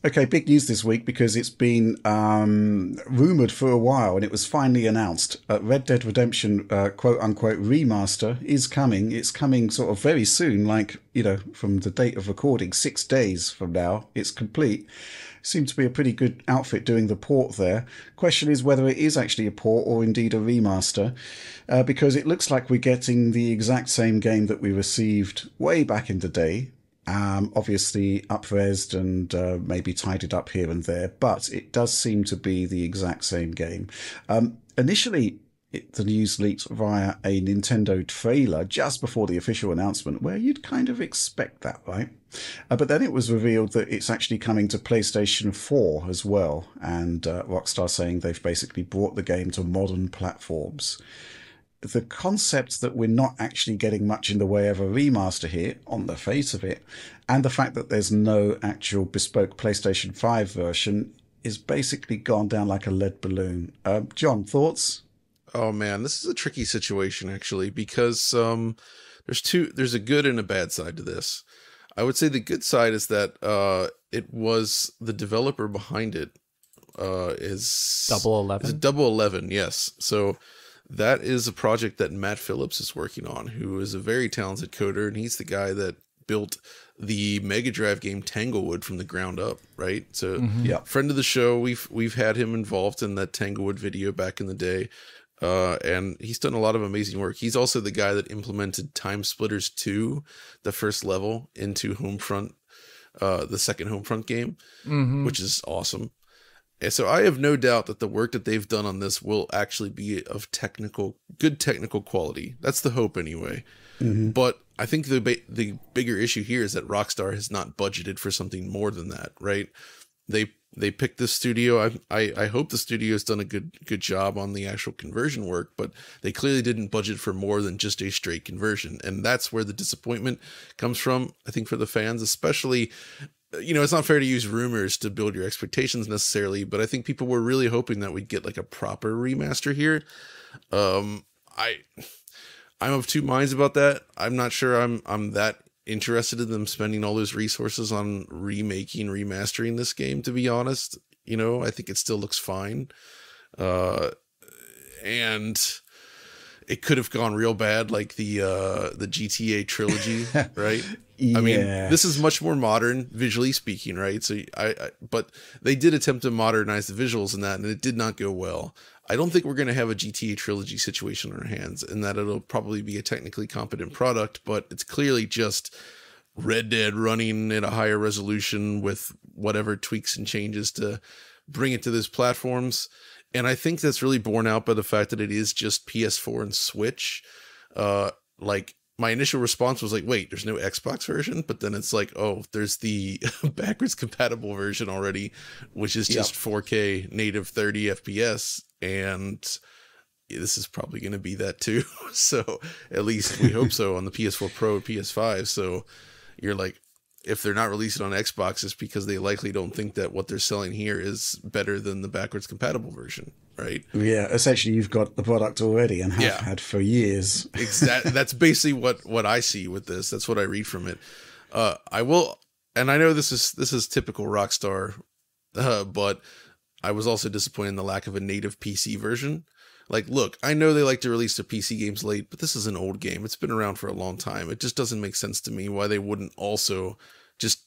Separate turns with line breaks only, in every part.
Okay, big news this week because it's been rumored for a while and it was finally announced. Red Dead Redemption, quote unquote, remaster is coming. It's coming sort of very soon, like, from the date of recording, 6 days from now. It's complete. Seems to be a pretty good outfit doing the port there. Question is whether it is actually a port or indeed a remaster, because it looks like we're getting the exact same game that we received way back in the day. Obviously up-resed and maybe tidied up here and there, but it does seem to be the exact same game. Initially, the news leaked via a Nintendo trailer just before the official announcement, where you'd kind of expect that, right? But then it was revealed that it's actually coming to PlayStation 4 as well, and Rockstar saying they've basically brought the game to modern platforms. The concept that we're not actually getting much in the way of a remaster here, on the face of it, and the fact that there's no actual bespoke PlayStation 5 version is basically gone down like a lead balloon. John, thoughts?
Oh man, this is a tricky situation actually, because there's a good and a bad side to this. I would say the good side is that it was the developer behind it is
Double 11.
Is Double 11, yes. So that is a project that Matt Phillips is working on, who is a very talented coder, and he's the guy that built the Mega Drive game Tanglewood from the ground up, right? So,
Yeah.
friend of the show, we've had him involved in that Tanglewood video back in the day, and he's done a lot of amazing work. He's also the guy that implemented Time Splitters 2, the first level, into Homefront, the second Homefront game, which is awesome. And so I have no doubt that the work that they've done on this will actually be of good technical quality. That's the hope anyway. But I think the bigger issue here is that Rockstar has not budgeted for something more than that, right? They picked this studio. I hope the studio has done a good job on the actual conversion work, but they clearly didn't budget for more than just a straight conversion. And that's where the disappointment comes from, I think, for the fans, especially. It's not fair to use rumors to build your expectations necessarily, but I think people were really hoping that we'd get like a proper remaster here. I'm of two minds about that. I'm not sure I'm that interested in them spending all those resources on remastering this game, to be honest. I think it still looks fine. And it could have gone real bad, like the GTA trilogy, right?
Yeah.
I mean, this is much more modern, visually speaking, right? So but they did attempt to modernize the visuals in that, and it did not go well. I don't think we're going to have a GTA trilogy situation on our hands, and that it'll probably be a technically competent product, but it's clearly just Red Dead running at a higher resolution with whatever tweaks and changes to bring it to those platforms. And I think that's really borne out by the fact that it is just PS4 and Switch. My initial response was like, wait, there's no Xbox version? But then it's like, oh, there's the backwards compatible version already, which is just 4K native 30 FPS. And this is probably going to be that too. So at least we hope so on the PS4 Pro, PS5. So you're like, if they're not releasing on Xbox, it's because they likely don't think that what they're selling here is better than the backwards compatible version, right?
Yeah, essentially you've got the product already and have had for years.
Exactly. That's basically what I see with this. That's what I read from it. I will, and I know this is typical Rockstar, but I was also disappointed in the lack of a native PC version. Like, look, I know they like to release their PC games late, but this is an old game. It's been around for a long time. It just doesn't make sense to me why they wouldn't also just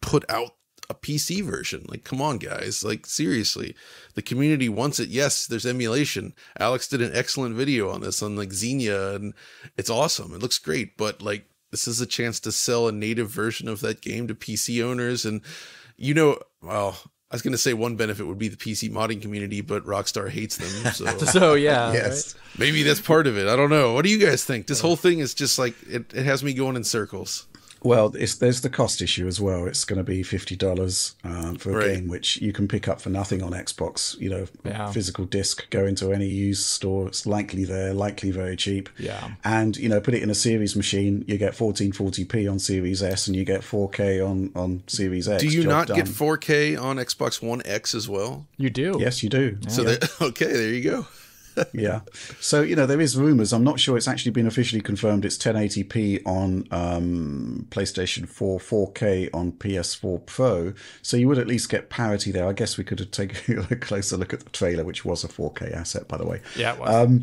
put out a PC version. Like, come on, guys. Like, seriously. The community wants it. Yes, there's emulation. Alex did an excellent video on this on, like, Xenia, and it's awesome. It looks great, but, like, this is a chance to sell a native version of that game to PC owners, and, well, I was going to say one benefit would be the PC modding community, but Rockstar hates them.
So yeah.
Yes.
Right?
Maybe that's part of it. I don't know. What do you guys think? This whole thing is just like, it has me going in circles.
Well, there's the cost issue as well. It's going to be $50 for a game which you can pick up for nothing on Xbox. Physical disc, go into any used store. It's likely very cheap.
Yeah.
And, put it in a Series machine. You get 1440p on Series S and you get 4K on Series X.
Do you not get 4K on Xbox One X as well?
You do.
Yes, you do.
So, okay, there you go.
Yeah. So, there is rumors. I'm not sure it's actually been officially confirmed. It's 1080p on PlayStation 4, 4K on PS4 Pro. So you would at least get parity there. I guess we could have taken a closer look at the trailer, which was a 4K asset, by the way.
Yeah, it was.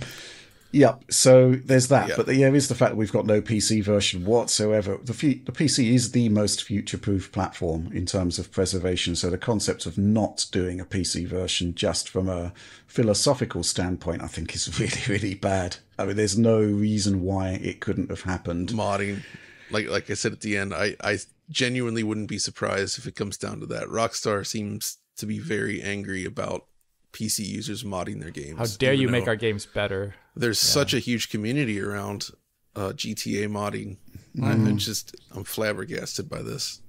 Yeah, so there's that.
Yeah.
But there is the fact that we've got no PC version whatsoever. The PC is the most future-proof platform in terms of preservation. So the concept of not doing a PC version just from a philosophical standpoint, I think is really, really bad. I mean, there's no reason why it couldn't have happened.
Modding, like I said at the end, I genuinely wouldn't be surprised if it comes down to that. Rockstar seems to be very angry about PC users modding their games.
How dare you make our games better?
There's such a huge community around GTA modding. I'm flabbergasted by this.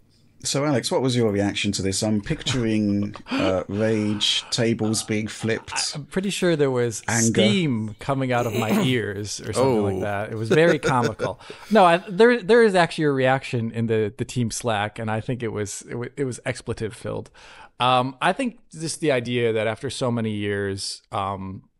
So, Alex, what was your reaction to this? I'm picturing rage, tables being flipped.
I'm pretty sure there was
anger.
steam coming out of my ears or something like that. It was very comical. No, there is actually a reaction in the team Slack, and I think it was expletive filled. I think just the idea that after so many years,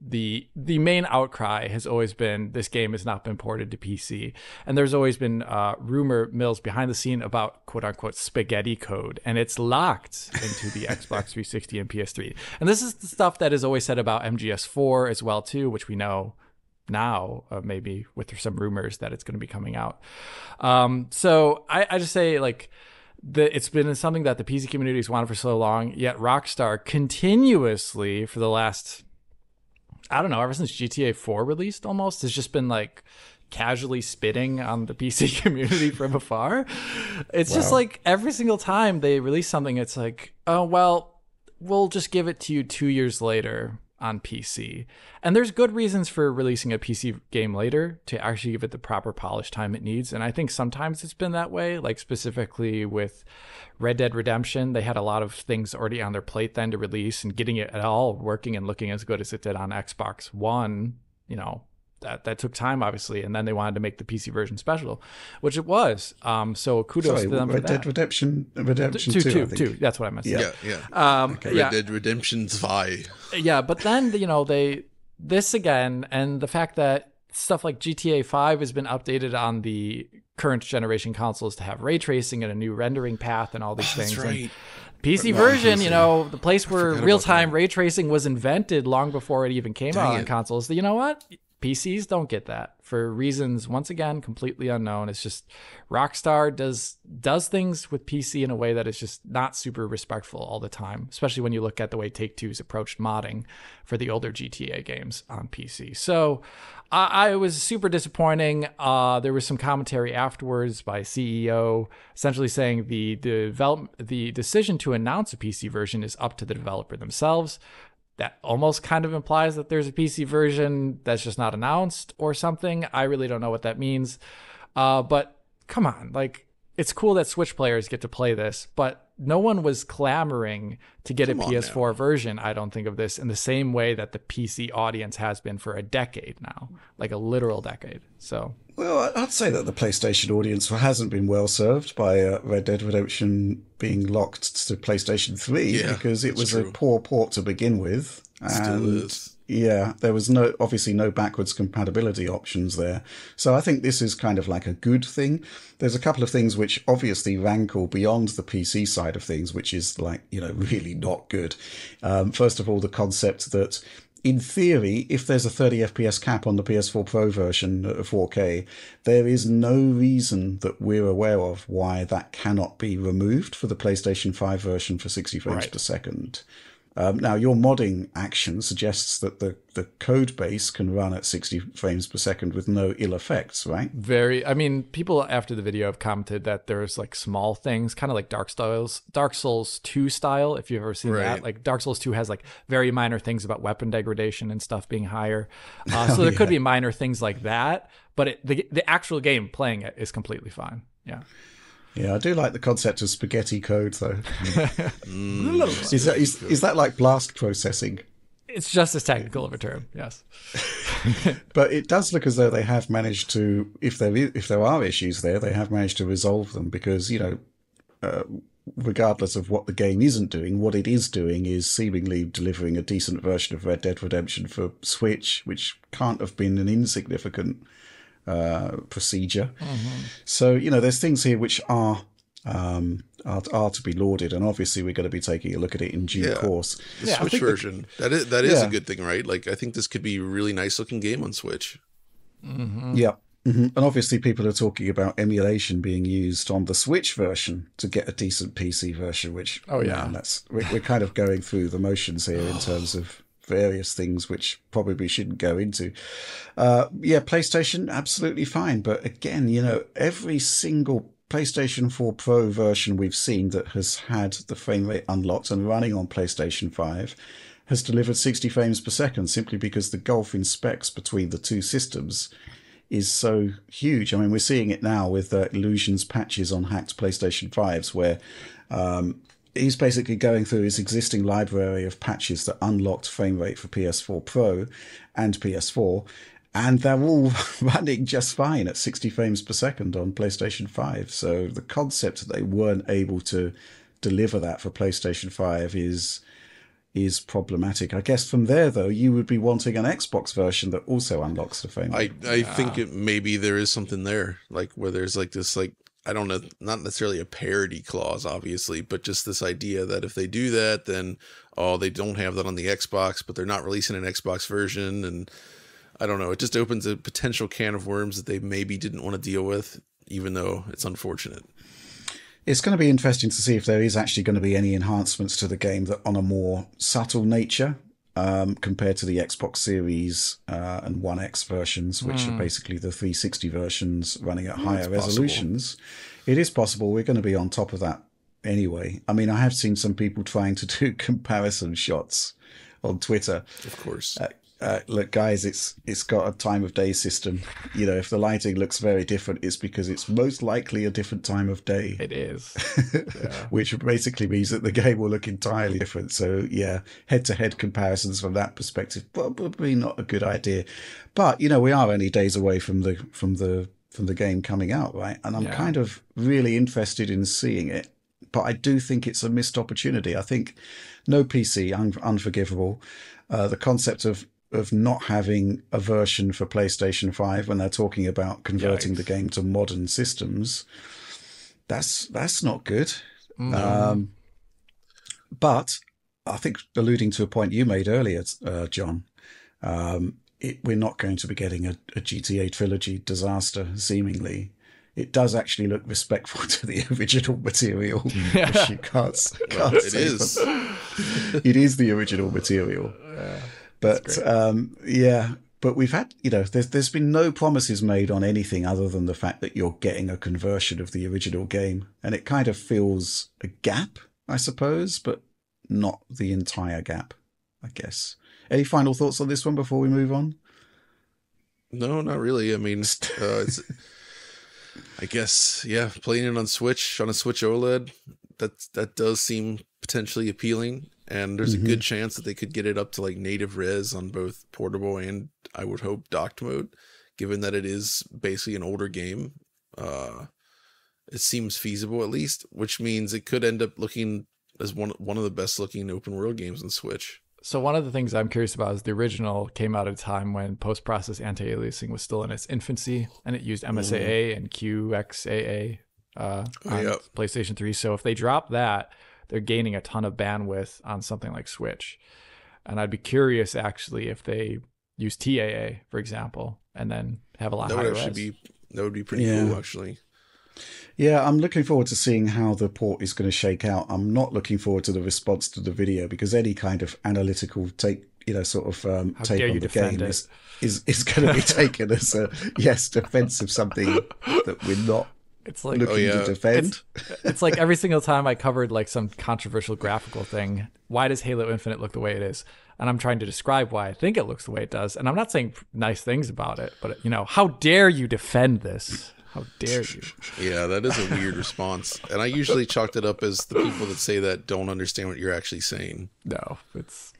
the main outcry has always been this game has not been ported to PC, and there's always been rumor mills behind the scene about quote unquote spaghetti code, and it's locked into the Xbox 360 and PS3. And this is the stuff that is always said about MGS4 as well too, which we know now, maybe with some rumors that it's going to be coming out. So I just say it's been something that the PC community has wanted for so long, yet Rockstar continuously for the last, I don't know, ever since GTA 4 released almost, has just been casually spitting on the PC community from afar. It's just every single time they release something, it's oh, well, we'll just give it to you 2 years later on PC. And there's good reasons for releasing a PC game later to actually give it the proper polish time it needs. And I think sometimes it's been that way, specifically with Red Dead Redemption. They had a lot of things already on their plate then to release, and getting it at all working and looking as good as it did on Xbox One, that took time, obviously, and then they wanted to make the PC version special, which it was. So kudos to them for that.
Red Dead Redemption 2, I think.
2. That's what I meant to say.
Yeah. Red Dead Redemption 5.
Yeah, but then this again, and the fact that stuff like GTA 5 has been updated on the current generation consoles to have ray tracing and a new rendering path and all these things.
That's right.
And PC version, the place where real-time ray tracing was invented long before it even came out on consoles. You know what? PCs don't get that for reasons, once again, completely unknown. It's just Rockstar does things with PC in a way that is just not super respectful all the time, especially when you look at the way Take-Two's approached modding for the older GTA games on PC. So I was super disappointing. There was some commentary afterwards by CEO essentially saying the decision to announce a PC version is up to the developer themselves. That almost kind of implies that there's a PC version that's just not announced or something. I really don't know what that means. But come on, it's cool that Switch players get to play this, but no one was clamoring to get a PS4 version, I don't think, of this in the same way that the PC audience has been for a decade now, a literal decade. So,
well, I'd say that the PlayStation audience hasn't been well served by Red Dead Redemption being locked to PlayStation 3 because it was a poor port to begin with.
Still is.
Yeah, there was obviously no backwards compatibility options there. So I think this is kind of a good thing. There's a couple of things which obviously rankle beyond the PC side of things, which is really not good. First of all, the concept that in theory, if there's a 30 FPS cap on the PS4 Pro version of 4K, there is no reason that we're aware of why that cannot be removed for the PlayStation 5 version for 60 frames per second. Now, your modding action suggests that the code base can run at 60 frames per second with no ill effects, right?
People after the video have commented that there's small things, kind of like Dark Souls 2 style, if you've ever seen that. Dark Souls 2 has very minor things about weapon degradation and stuff being higher. So there could be minor things like that, but the actual game playing it is completely fine. Yeah.
Yeah, I do like the concept of spaghetti code, though. Is that like blast processing?
It's just as technical of a term, yes.
But it does look as though they have managed to, if there are issues there, they have managed to resolve them because, regardless of what the game isn't doing, what it is doing is seemingly delivering a decent version of Red Dead Redemption for Switch, which can't have been an insignificant procedure. So, there's things here which are to be lauded, and obviously we're going to be taking a look at it in due course.
The Switch version, that is a good thing, right? Like, I think this could be a really nice looking game on Switch.
Yeah. And obviously people are talking about emulation being used on the Switch version to get a decent PC version, which we're kind of going through the motions here in terms of various things which probably shouldn't go into. PlayStation, absolutely fine. But again, every single PlayStation 4 Pro version we've seen that has had the frame rate unlocked and running on PlayStation 5 has delivered 60 frames per second, simply because the gulf in specs between the two systems is so huge. I mean, we're seeing it now with Illusion's patches on hacked PlayStation 5s, where he's basically going through his existing library of patches that unlocked frame rate for PS4 Pro and PS4, and they're all running just fine at 60 frames per second on PlayStation 5. So the concept that they weren't able to deliver that for PlayStation 5 is problematic. I guess from there, though, you would be wanting an Xbox version that also unlocks the frame rate.
I think maybe there is something there, like where there's like this, like, I don't know, not necessarily a parity clause, obviously, but just this idea that if they do that, then, they don't have that on the Xbox, but they're not releasing an Xbox version. And I don't know, it just opens a potential can of worms that they maybe didn't want to deal with, even though it's unfortunate.
It's going to be interesting to see if there is actually going to be any enhancements to the game that on a more subtle nature, compared to the Xbox Series and One X versions, which are basically the 360 versions running at higher resolutions. It is possible we're going to be on top of that anyway. I mean, I have seen some people trying to do comparison shots on Twitter.
Of course.
Look, guys, it's got a time of day system. If the lighting looks very different, it's because it's most likely a different time of day.
It is.
Which basically means that the game will look entirely different. So, head-to-head comparisons from that perspective, probably not a good idea. But, we are only days away from the game coming out, right? And I'm kind of really interested in seeing it. But I do think it's a missed opportunity. I think no PC, unforgivable. The concept of not having a version for PlayStation 5 when they're talking about converting the game to modern systems, that's not good. No. But I think, alluding to a point you made earlier, John, we're not going to be getting a GTA trilogy disaster, seemingly. It does actually look respectful to the original material, which you can't say.
It is.
It is the original material. But but we've had, there's been no promises made on anything other than the fact that you're getting a conversion of the original game, and it kind of fills a gap, I suppose, but not the entire gap, I guess. Any final thoughts on this one before we move on?
No, not really. I mean, it's, I guess, playing it on Switch, on a Switch OLED, that does seem potentially appealing. And there's a good chance that they could get it up to like native res on both portable and, I would hope, docked mode, given that it is basically an older game. It seems feasible, at least, which means it could end up looking as one of the best looking open world games on Switch.
So one of the things I'm curious about is the original came out at a time when post-process anti-aliasing was still in its infancy, and it used MSAA and QXAA on PlayStation 3. So if they drop that, they're gaining a ton of bandwidth on something like Switch. And I'd be curious, actually, if they use TAA, for example, and then have a lot higher res.
That would be pretty cool, actually.
Yeah, I'm looking forward to seeing how the port is going to shake out. I'm not looking forward to the response to the video, because any kind of analytical take on the game is going to be taken as a defense of something that we're not. It's like looking to defend.
It's like every single time I covered like some controversial graphical thing, why does Halo Infinite look the way it is? And I'm trying to describe why I think it looks the way it does. And I'm not saying nice things about it, but how dare you defend this? How dare you?
Yeah, that is a weird response. And I usually chalked it up as the people that say that don't understand what you're actually saying.
No, it's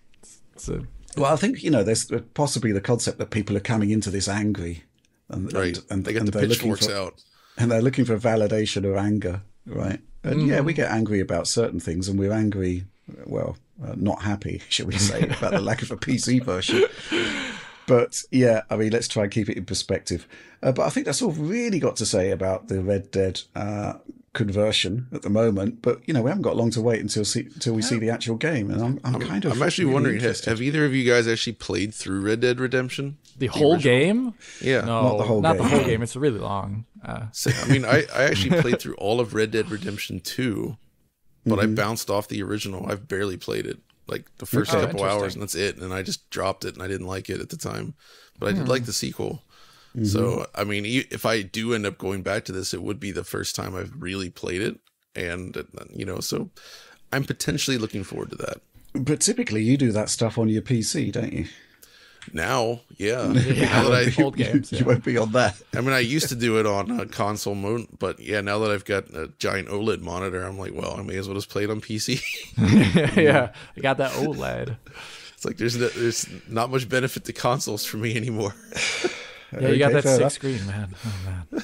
a...
Well, I think, there's possibly the concept that people are coming into this angry. And
they get the pitchforks out.
And they're looking for validation or anger, right? And yeah, we get angry about certain things, and we're angry, well, not happy, shall we say, about the lack of a PC version. But yeah, I mean, let's try and keep it in perspective. But I think that's all I've really got to say about the Red Dead conversion at the moment. But we haven't got long to wait until we see the actual game, and I'm actually really
wondering, have either of you guys actually played through Red Dead Redemption?
The whole game?
Yeah,
no,
not the whole game.
It's really long.
So, I mean, I actually played through all of Red Dead Redemption 2, but I bounced off the original. I've barely played it. Like the first couple hours, and that's it. And I just dropped it, and I didn't like it at the time. But I did like the sequel. So, I mean, if I do end up going back to this, it would be the first time I've really played it. And, so I'm potentially looking forward to that.
But typically you do that stuff on your PC, don't you?
Now, yeah.
Now that old games,
you won't be on that.
I mean, I used to do it on console mode, but yeah, now that I've got a giant OLED monitor, I'm like, well, I may as well just play it on PC.
Yeah, I got that OLED.
It's like there's not much benefit to consoles for me anymore.
Yeah, you got that six screen, man. Oh, man.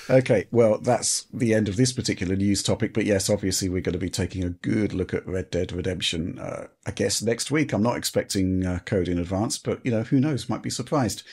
Okay, well, that's the end of this particular news topic. But yes, obviously, we're going to be taking a good look at Red Dead Redemption, I guess, next week. I'm not expecting code in advance, but, who knows? Might be surprised.